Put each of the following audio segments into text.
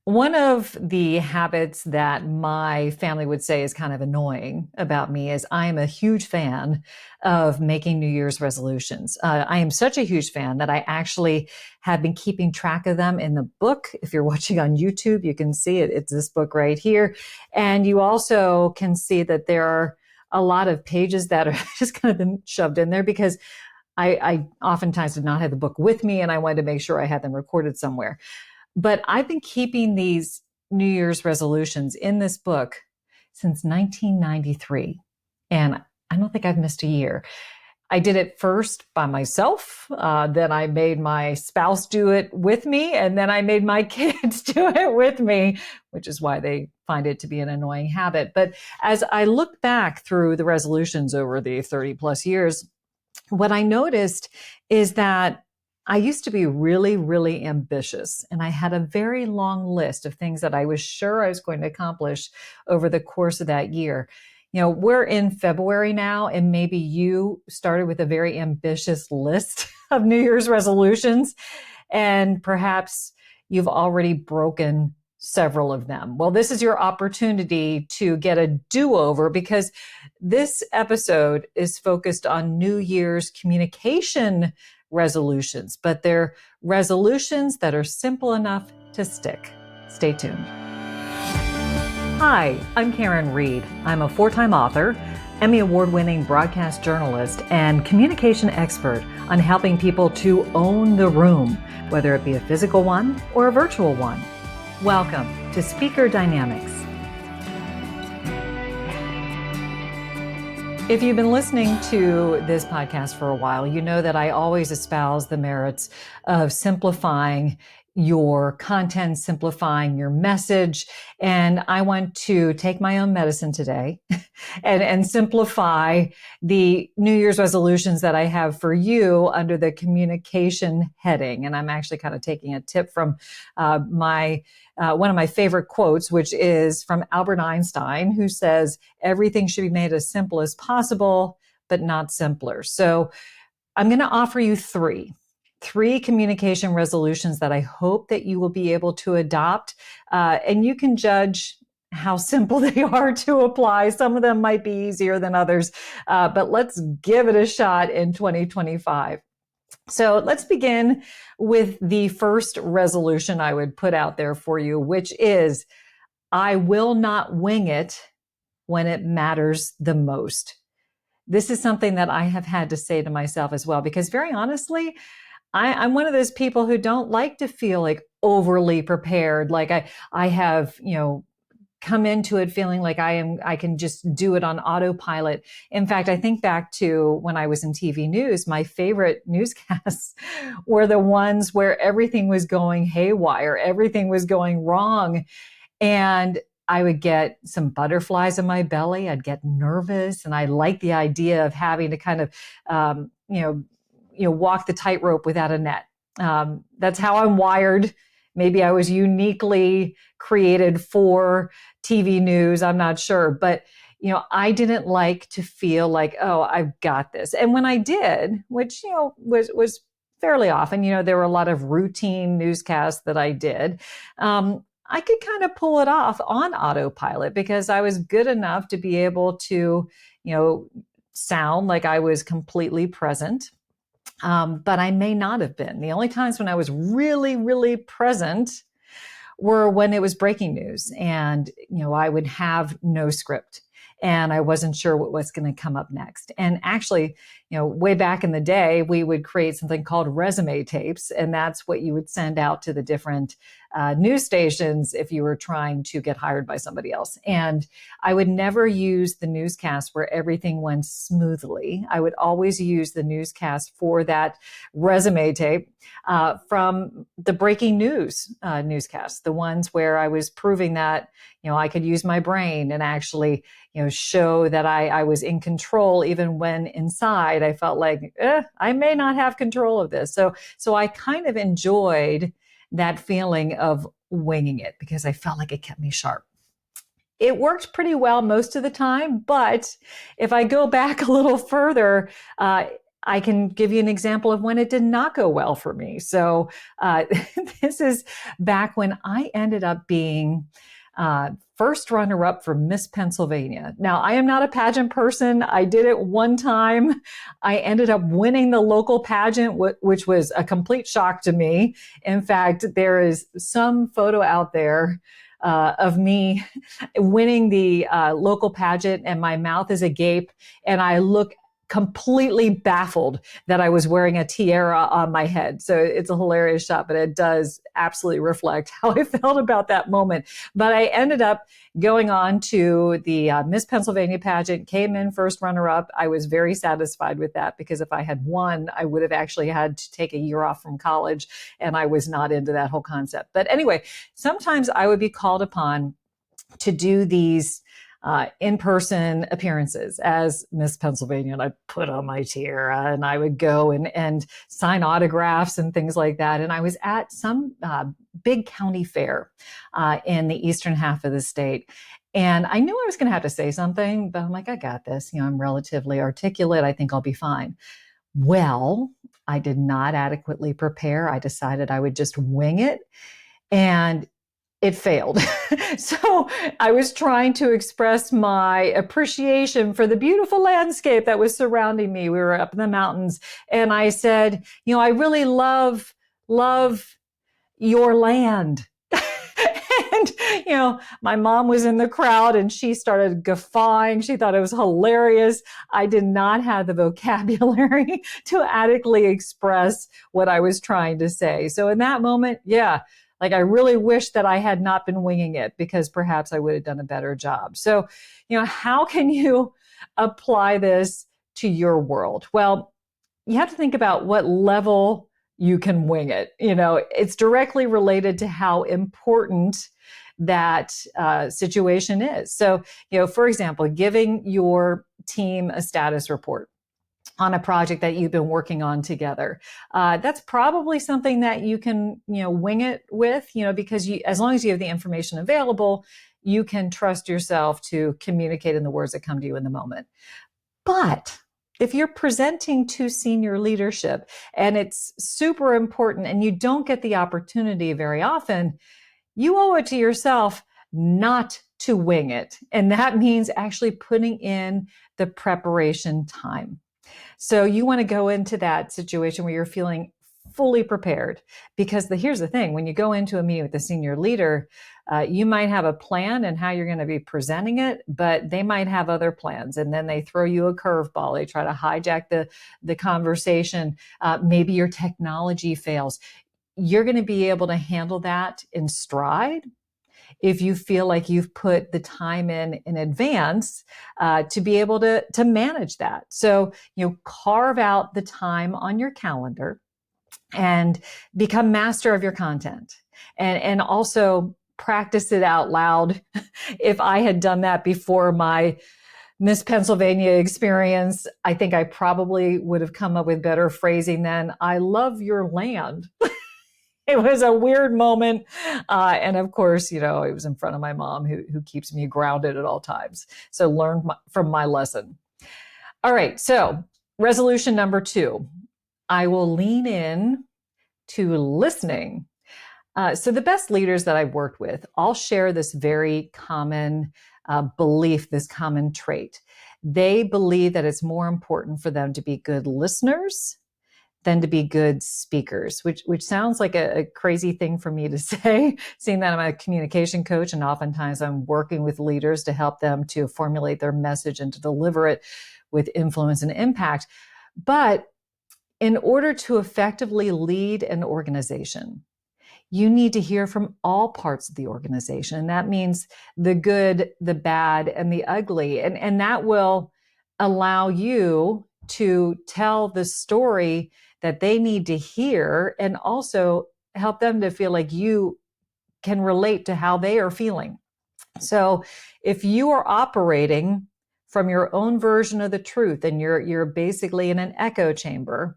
One of the habits that my family would say is kind of annoying about me is I am a huge fan of making New Year's resolutions. I am such a huge fan that I actually have been keeping track of them in the book. If you're watching on YouTube, you can see it. It's this book right here. And you also can see that there are a lot of pages that are just kind of been shoved in there because I oftentimes did not have the book with me and I wanted to make sure I had them recorded somewhere. But I've been keeping these New Year's resolutions in this book since 1993. And I don't think I've missed a year. I did it first by myself. Then I made my spouse do it with me. And then I made my kids do it with me, which is why they find it to be an annoying habit. But as I look back through the resolutions over the 30 plus years, what I noticed is that I used to be really, really ambitious, and I had a very long list of things that I was sure I was going to accomplish over the course of that year. We're in February now, and maybe you started with a very ambitious list of New Year's resolutions, and perhaps you've already broken several of them. Well, this is your opportunity to get a do-over because this episode is focused on New Year's communication resolutions, but they're resolutions that are simple enough to stick. Stay tuned. Hi, I'm Karin Reed. I'm a four-time author, Emmy Award-winning broadcast journalist, and communication expert on helping people to own the room, whether it be a physical one or a virtual one. Welcome to Speaker Dynamics. If you've been listening to this podcast for a while, you know that I always espouse the merits of simplifying your content, simplifying your message. And I want to take my own medicine today and simplify the New Year's resolutions that I have for you under the communication heading. And I'm actually kind of taking a tip from one of my favorite quotes, which is from Albert Einstein, who says, everything should be made as simple as possible, but not simpler. So I'm going to offer you three communication resolutions that I hope that you will be able to adopt. And you can judge how simple they are to apply. Some of them might be easier than others, but let's give it a shot in 2025. So let's begin with the first resolution I would put out there for you, which is I will not wing it when it matters the most. This is something that I have had to say to myself as well, because very honestly, I'm one of those people who don't like to feel like overly prepared. Like I have, come into it feeling like I can just do it on autopilot. In fact, I think back to when I was in TV news, my favorite newscasts were the ones where everything was going haywire, everything was going wrong. And I would get some butterflies in my belly. I'd get nervous. And I like the idea of having to kind of, walk the tightrope without a net. That's how I'm wired. Maybe I was uniquely created for TV news. I'm not sure. But, I didn't like to feel like, oh, I've got this. And when I did, which, was fairly often, there were a lot of routine newscasts that I did. I could kind of pull it off on autopilot because I was good enough to be able to, sound like I was completely present. But I may not have been. The only times when I was really, really present were when it was breaking news and, I would have no script and I wasn't sure what was going to come up next. And actually, way back in the day, we would create something called resume tapes. And that's what you would send out to the different news stations if you were trying to get hired by somebody else. And I would never use the newscast where everything went smoothly. I would always use the newscast for that resume tape from the breaking news newscast, the ones where I was proving that, I could use my brain and actually, show that I was in control, even when inside I felt like, I may not have control of this. So I kind of enjoyed that feeling of winging it because I felt like it kept me sharp. It worked pretty well most of the time, but if I go back a little further, I can give you an example of when it did not go well for me. So uh, this is back when I ended up being first runner up for Miss Pennsylvania. Now, I am not a pageant person. I did it one time. I ended up winning the local pageant, which was a complete shock to me. In fact, there is some photo out there of me winning the local pageant, and my mouth is agape, and I look completely baffled that I was wearing a tiara on my head. So it's a hilarious shot, but it does absolutely reflect how I felt about that moment. But I ended up going on to the Miss Pennsylvania pageant, came in first runner up. I was very satisfied with that because if I had won, I would have actually had to take a year off from college, and I was not into that whole concept. But anyway, sometimes I would be called upon to do these in-person appearances as Miss Pennsylvania, and I'd put on my tiara and I would go and sign autographs and things like that. And I was at some big county fair in the eastern half of the state. And I knew I was going to have to say something, but I'm like, I got this. I'm relatively articulate. I think I'll be fine. Well, I did not adequately prepare. I decided I would just wing it. And it failed. So I was trying to express my appreciation for the beautiful landscape that was surrounding me. We were up in the mountains. And I said, I really love your land. And, my mom was in the crowd and she started guffawing. She thought it was hilarious. I did not have the vocabulary to adequately express what I was trying to say. So in that moment, I really wish that I had not been winging it because perhaps I would have done a better job. So, how can you apply this to your world? Well, you have to think about what level you can wing it. It's directly related to how important that situation is. So, for example, giving your team a status report on a project that you've been working on together. That's probably something that you can, wing it with, because as long as you have the information available, you can trust yourself to communicate in the words that come to you in the moment. But if you're presenting to senior leadership and it's super important and you don't get the opportunity very often, you owe it to yourself not to wing it. And that means actually putting in the preparation time. So you want to go into that situation where you're feeling fully prepared, because here's the thing: when you go into a meeting with a senior leader, you might have a plan and how you're going to be presenting it, but they might have other plans, and then they throw you a curveball. They try to hijack the conversation. Maybe your technology fails. You're going to be able to handle that in stride if you feel like you've put the time in advance to be able to manage that. So, carve out the time on your calendar and become master of your content, and also practice it out loud. If I had done that before my Miss Pennsylvania experience, I think I probably would have come up with better phrasing than "I love your land." It was a weird moment. And of course, it was in front of my mom who keeps me grounded at all times. So learn from my lesson. All right. So resolution number 2, I will lean in to listening. So the best leaders that I've worked with all share this very common belief, this common trait. They believe that it's more important for them to be good listeners than to be good speakers, which sounds like a crazy thing for me to say, seeing that I'm a communication coach and oftentimes I'm working with leaders to help them to formulate their message and to deliver it with influence and impact. But in order to effectively lead an organization, you need to hear from all parts of the organization. And that means the good, the bad, and the ugly. And that will allow you to tell the story that they need to hear, and also help them to feel like you can relate to how they are feeling. So if you are operating from your own version of the truth and you're basically in an echo chamber,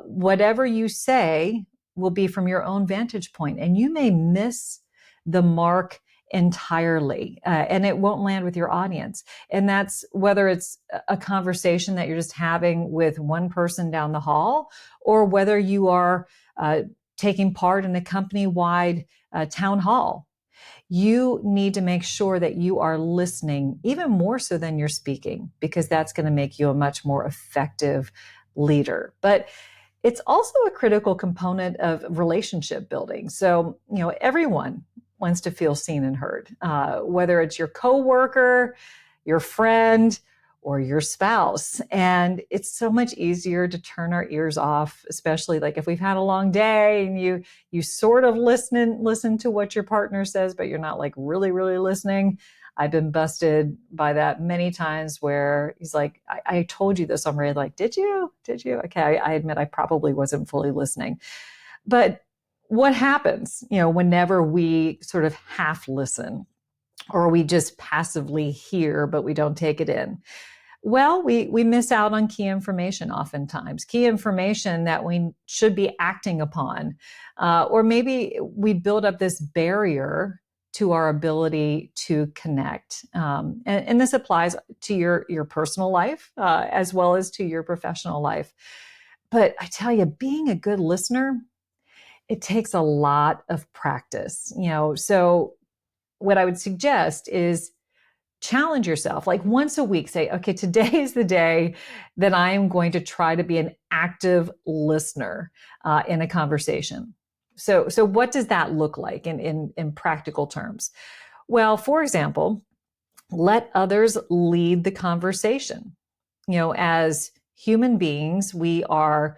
whatever you say will be from your own vantage point, and you may miss the mark entirely, and it won't land with your audience. And that's whether it's a conversation that you're just having with one person down the hall, or whether you are taking part in a company-wide town hall. You need to make sure that you are listening even more so than you're speaking, because that's going to make you a much more effective leader. But it's also a critical component of relationship building. So, everyone wants to feel seen and heard, whether it's your coworker, your friend, or your spouse. And it's so much easier to turn our ears off, especially like if we've had a long day and you sort of listen to what your partner says, but you're not like really, really listening. I've been busted by that many times where he's like, I told you this already. Like, did you? Okay, I admit I probably wasn't fully listening. But what happens, whenever we sort of half listen, or we just passively hear, but we don't take it in? Well, we miss out on key information oftentimes, key information that we should be acting upon. Or maybe we build up this barrier to our ability to connect. And this applies to your personal life as well as to your professional life. But I tell you, being a good listener, it takes a lot of practice. So what I would suggest is challenge yourself, like once a week. Say, okay, today is the day that I am going to try to be an active listener in a conversation. So what does that look like in practical terms? Well, for example, let others lead the conversation. As human beings, we are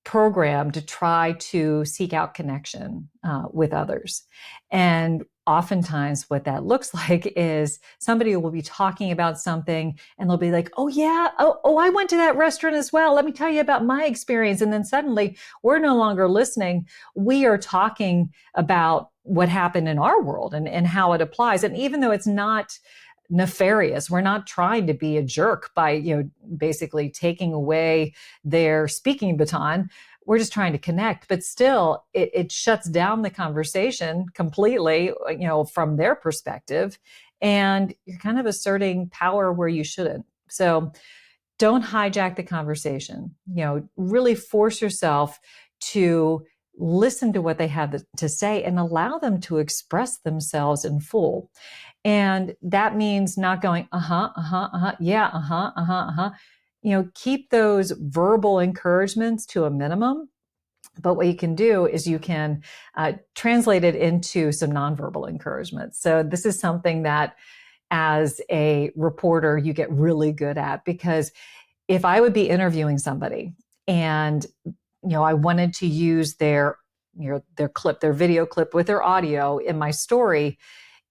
programmed to try to seek out connection with others. And oftentimes what that looks like is somebody will be talking about something and they'll be like, oh yeah, oh, I went to that restaurant as well. Let me tell you about my experience. And then suddenly we're no longer listening. We are talking about what happened in our world and how it applies. And even though it's not nefarious, we're not trying to be a jerk by, basically taking away their speaking baton. We're just trying to connect, but still it shuts down the conversation completely, from their perspective. And you're kind of asserting power where you shouldn't. So don't hijack the conversation. Really force yourself to listen to what they have to say and allow them to express themselves in full. And that means not going, yeah, keep those verbal encouragements to a minimum. But what you can do is you can translate it into some nonverbal encouragement. So this is something that as a reporter, you get really good at, because if I would be interviewing somebody and, I wanted to use their clip, their video clip with their audio in my story,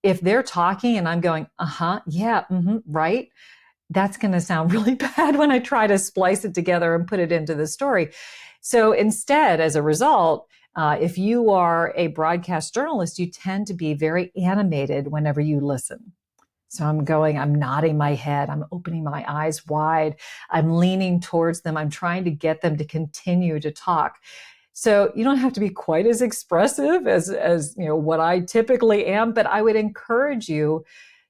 if they're talking and I'm going, yeah, right, that's going to sound really bad when I try to splice it together and put it into the story. So instead, as a result, if you are a broadcast journalist, you tend to be very animated whenever you listen. So I'm nodding my head, I'm opening my eyes wide, I'm leaning towards them, I'm trying to get them to continue to talk. So you don't have to be quite as expressive as what I typically am, but I would encourage you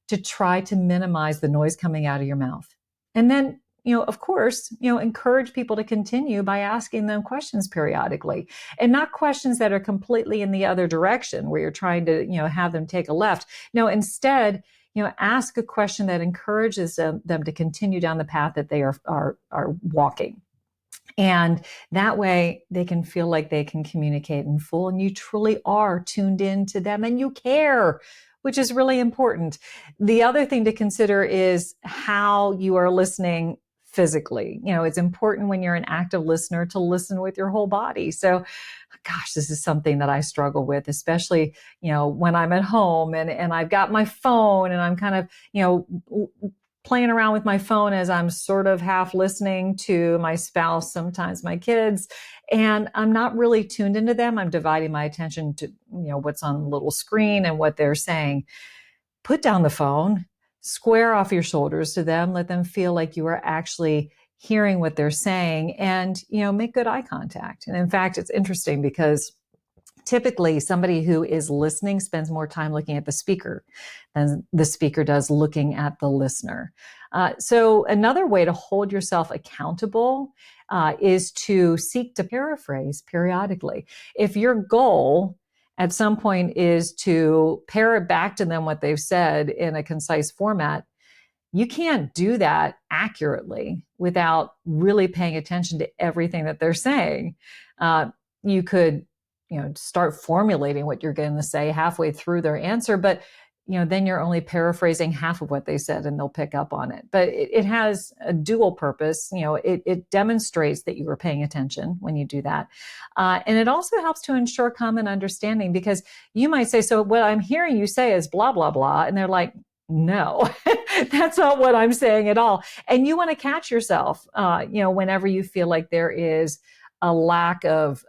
to try to minimize the noise coming out of your mouth. And then, of course, encourage people to continue by asking them questions periodically, and not questions that are completely in the other direction where you're trying to, have them take a left. No, instead, ask a question that encourages them to continue down the path that they are walking. And that way they can feel like they can communicate in full, and you truly are tuned in to them and you care, which is really important. The other thing to consider is how you are listening physically. It's important when you're an active listener to listen with your whole body. So, gosh, this is something that I struggle with, especially, when I'm at home and I've got my phone and I'm kind of, playing around with my phone as I'm sort of half listening to my spouse, sometimes my kids, and I'm not really tuned into them. I'm dividing my attention to, what's on the little screen and what they're saying. Put down the phone, square off your shoulders to them, let them feel like you are actually hearing what they're saying, and, make good eye contact. And in fact, it's interesting because Typically, somebody who is listening spends more time looking at the speaker than the speaker does looking at the listener. So another way to hold yourself accountable is to seek to paraphrase periodically. If your goal at some point is to parrot back to them what they've said in a concise format, you can't do that accurately without really paying attention to everything that they're saying. You could, start formulating what you're going to say halfway through their answer, but then you're only paraphrasing half of what they said and they'll pick up on it. But it has a dual purpose. It demonstrates that you were paying attention when you do that. And it also helps to ensure common understanding, because you might say, so what I'm hearing you say is blah, blah, blah. And they're like, no, that's not what I'm saying at all. And you want to catch yourself, whenever you feel like there is a lack of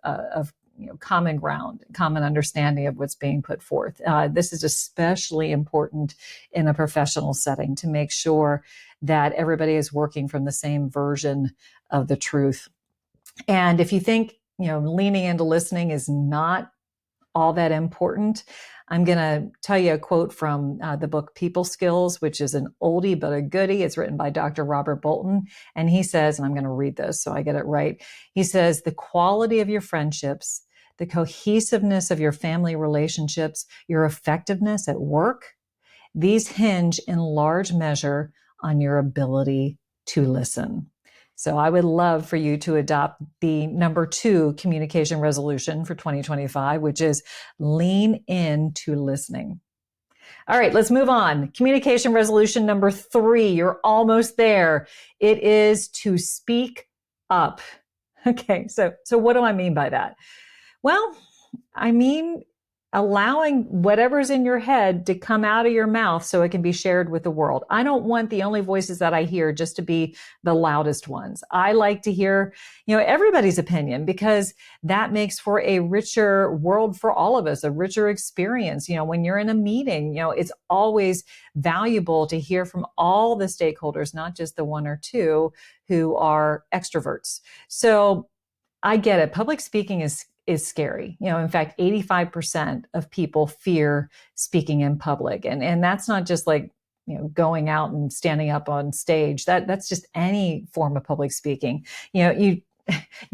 common ground, common understanding of what's being put forth. This is especially important in a professional setting to make sure that everybody is working from the same version of the truth. And if you think, leaning into listening is not all that important, I'm going to tell you a quote from the book People Skills, which is an oldie but a goodie. It's written by Dr. Robert Bolton. And he says, and I'm going to read this so I get it right. He says, the quality of your friendships, the cohesiveness of your family relationships, your effectiveness at work, these hinge in large measure on your ability to listen. So I would love for you to adopt the number 2 communication resolution for 2025, which is lean into listening. All right, let's move on. Communication resolution number 3, you're almost there. It is to speak up. Okay, so what do I mean by that? Well, I mean allowing whatever's in your head to come out of your mouth so it can be shared with the world. I don't want the only voices that I hear just to be the loudest ones. I like to hear, everybody's opinion, because that makes for a richer world for all of us, a richer experience. When you're in a meeting, it's always valuable to hear from all the stakeholders, not just the one or two who are extroverts. So I get it. Public speaking is scary. In fact, 85% of people fear speaking in public. And that's not just like, going out and standing up on stage. That's just any form of public speaking. You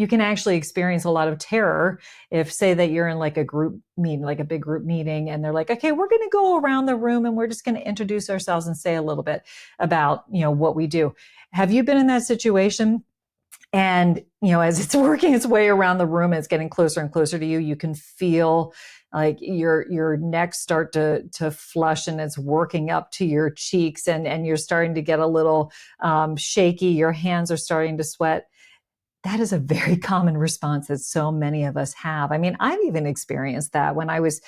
can actually experience a lot of terror if, say, that you're in like a group meeting, like a big group meeting, and they're like, okay, we're going to go around the room and we're just going to introduce ourselves and say a little bit about, what we do. Have you been in that situation? And, as it's working its way around the room and it's getting closer and closer to you, you can feel like your neck start to flush, and it's working up to your cheeks, and you're starting to get a little shaky. Your hands are starting to sweat. That is a very common response that so many of us have. I mean, I've even experienced that when I was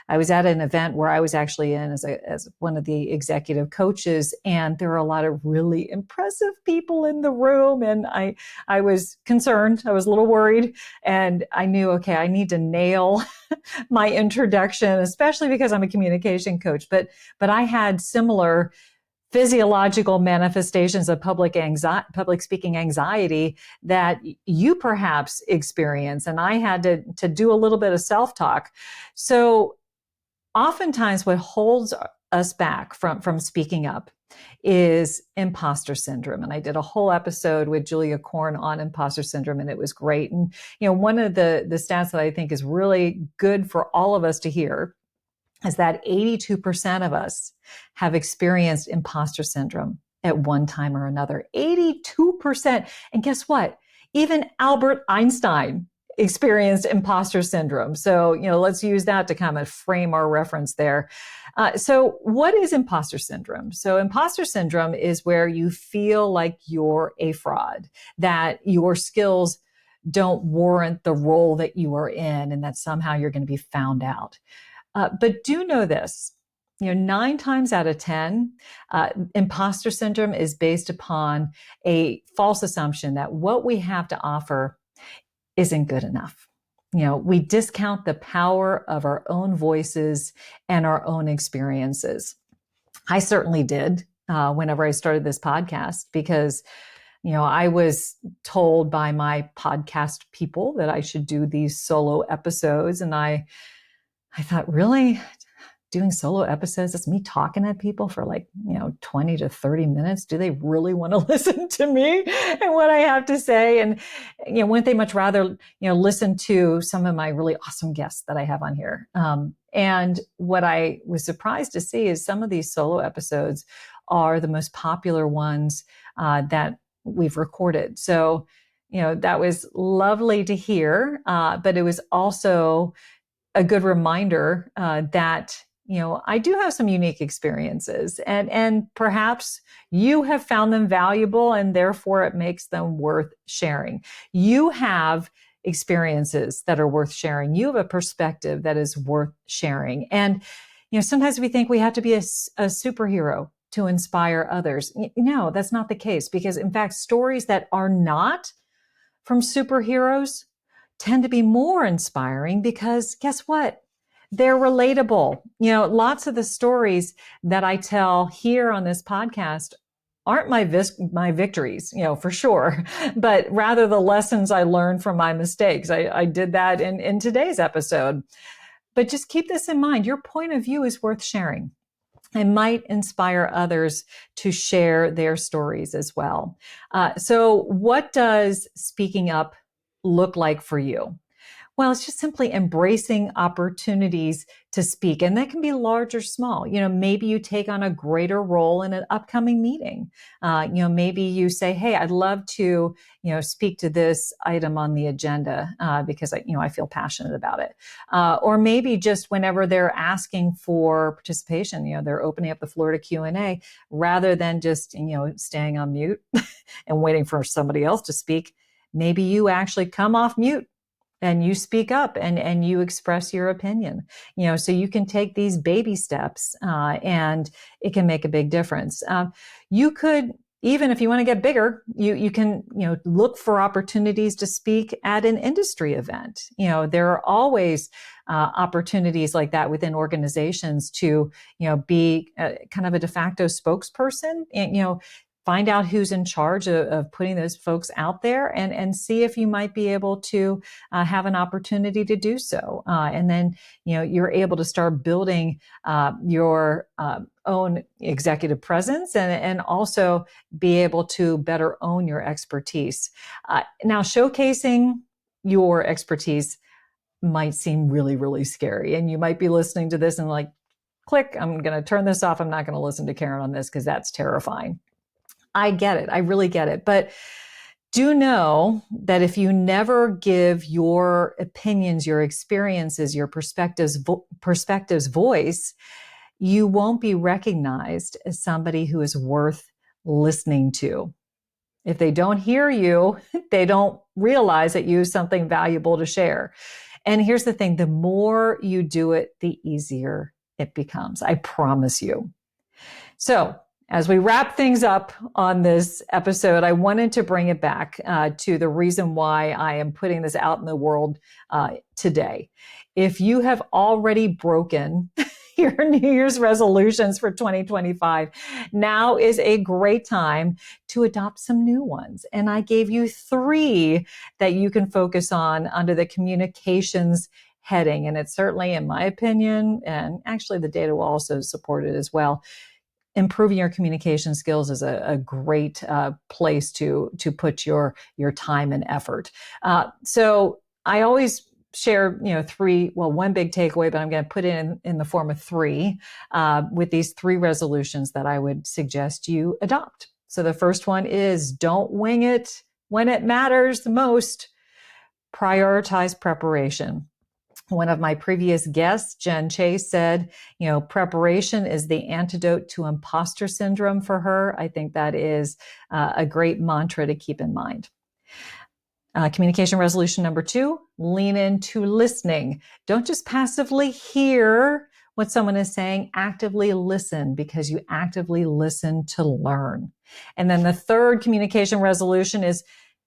at an event where I was actually in as one of the executive coaches, and there were a lot of really impressive people in the room, and I was concerned. I was a little worried, and I knew, okay, I need to nail my introduction, especially because I'm a communication coach. But I had similar physiological manifestations of public speaking anxiety that you perhaps experience. And I had to do a little bit of self-talk. So oftentimes what holds us back from speaking up is imposter syndrome. And I did a whole episode with Julia Korn on imposter syndrome, and it was great. And, one of the stats that I think is really good for all of us to hear is that 82% of us have experienced imposter syndrome at one time or another. 82%. And guess what? Even Albert Einstein experienced imposter syndrome. So, let's use that to kind of frame our reference there. So what is imposter syndrome? So imposter syndrome is where you feel like you're a fraud, that your skills don't warrant the role that you are in, and that somehow you're going to be found out. But do know this, 9 times out of 10, imposter syndrome is based upon a false assumption that what we have to offer isn't good enough. We discount the power of our own voices and our own experiences. I certainly did whenever I started this podcast, because I was told by my podcast people that I should do these solo episodes, and I I thought, really? Doing solo episodes, it's me talking at people for 20 to 30 minutes. Do they really want to listen to me and what I have to say? And, wouldn't they much rather, listen to some of my really awesome guests that I have on here? And what I was surprised to see is some of these solo episodes are the most popular ones that we've recorded. So, that was lovely to hear. But it was also a good reminder that I do have some unique experiences, and perhaps you have found them valuable, and therefore it makes them worth sharing. You have experiences that are worth sharing. You have a perspective that is worth sharing, and sometimes we think we have to be a superhero to inspire others. No, that's not the case, because in fact, stories that are not from superheroes tend to be more inspiring, because guess what? They're relatable. Lots of the stories that I tell here on this podcast aren't my victories, for sure, but rather the lessons I learned from my mistakes. I did that in today's episode. But just keep this in mind. Your point of view is worth sharing and might inspire others to share their stories as well. So what does speaking up look like for you? Well, it's just simply embracing opportunities to speak. And that can be large or small. Maybe you take on a greater role in an upcoming meeting. Maybe you say, hey, I'd love to, speak to this item on the agenda because I feel passionate about it. Or maybe just whenever they're asking for participation, they're opening up the floor to Q&A rather than just, staying on mute and waiting for somebody else to speak. Maybe you actually come off mute and you speak up and you express your opinion, so you can take these baby steps and it can make a big difference. You could, even if you want to get bigger, you can, look for opportunities to speak at an industry event. There are always opportunities like that within organizations to, be kind of a de facto spokesperson and, find out who's in charge of putting those folks out there and see if you might be able to have an opportunity to do so. And then, you're able to start building your own executive presence and also be able to better own your expertise. Now, showcasing your expertise might seem really, really scary. And you might be listening to this and like, click, I'm going to turn this off. I'm not going to listen to Karin on this because that's terrifying. I get it. I really get it. But do know that if you never give your opinions, your experiences, your perspectives voice, you won't be recognized as somebody who is worth listening to. If they don't hear you, they don't realize that you have something valuable to share. And here's the thing, the more you do it, the easier it becomes. I promise you. So, as we wrap things up on this episode, I wanted to bring it back to the reason why I am putting this out in the world today. If you have already broken your New Year's resolutions for 2025, now is a great time to adopt some new ones. And I gave you 3 that you can focus on under the communications heading. And it's certainly, in my opinion, and actually the data will also support it as well, improving your communication skills is a great place to put your time and effort. So I always share, 3, one big takeaway, but I'm going to put it in the form of 3 with these 3 resolutions that I would suggest you adopt. So the first one is don't wing it when it matters the most. Prioritize preparation. One of my previous guests, Jen Chase, said, preparation is the antidote to imposter syndrome for her. I think that is a great mantra to keep in mind. Communication resolution number 2, lean into listening. Don't just passively hear what someone is saying, actively listen, because you actively listen to learn. And then the third communication resolution is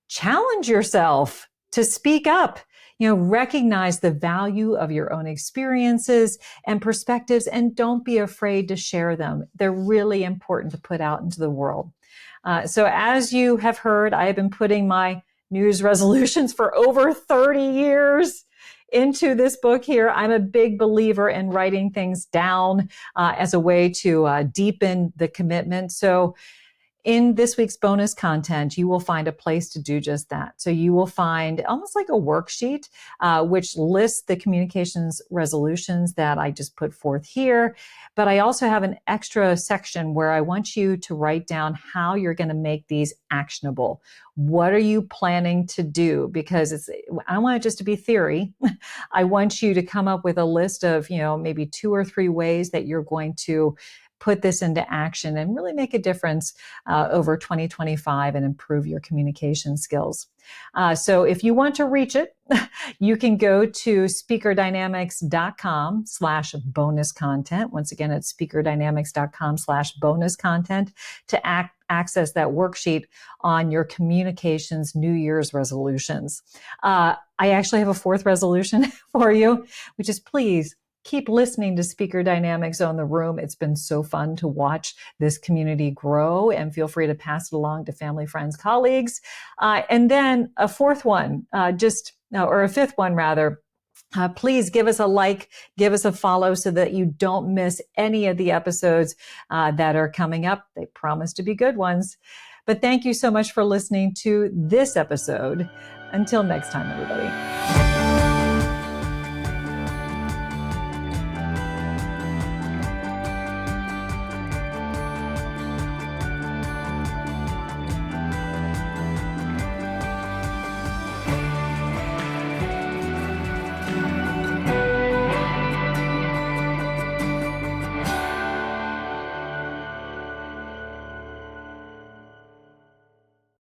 challenge yourself to speak up. Recognize the value of your own experiences and perspectives, and don't be afraid to share them. They're really important to put out into the world. So as you have heard, I have been putting my New Year's resolutions for over 30 years into this book here. I'm a big believer in writing things down as a way to deepen the commitment. So in this week's bonus content, you will find a place to do just that. So you will find almost like a worksheet, which lists the communications resolutions that I just put forth here. But I also have an extra section where I want you to write down how you're going to make these actionable. What are you planning to do? Because I don't want it just to be theory. I want you to come up with a list of, maybe 2 or 3 ways that you're going to put this into action and really make a difference over 2025 and improve your communication skills. So if you want to reach it, you can go to speakerdynamics.com/bonus content. Once again, it's speakerdynamics.com/bonus content to access that worksheet on your communications New Year's resolutions. I actually have a 4th resolution for you, which is please keep listening to Speaker Dynamics on the Room. It's been so fun to watch this community grow, and feel free to pass it along to family, friends, colleagues. And then a 4th one, or a 5th one rather. Please give us a like, give us a follow so that you don't miss any of the episodes that are coming up. They promise to be good ones. But thank you so much for listening to this episode. Until next time, everybody.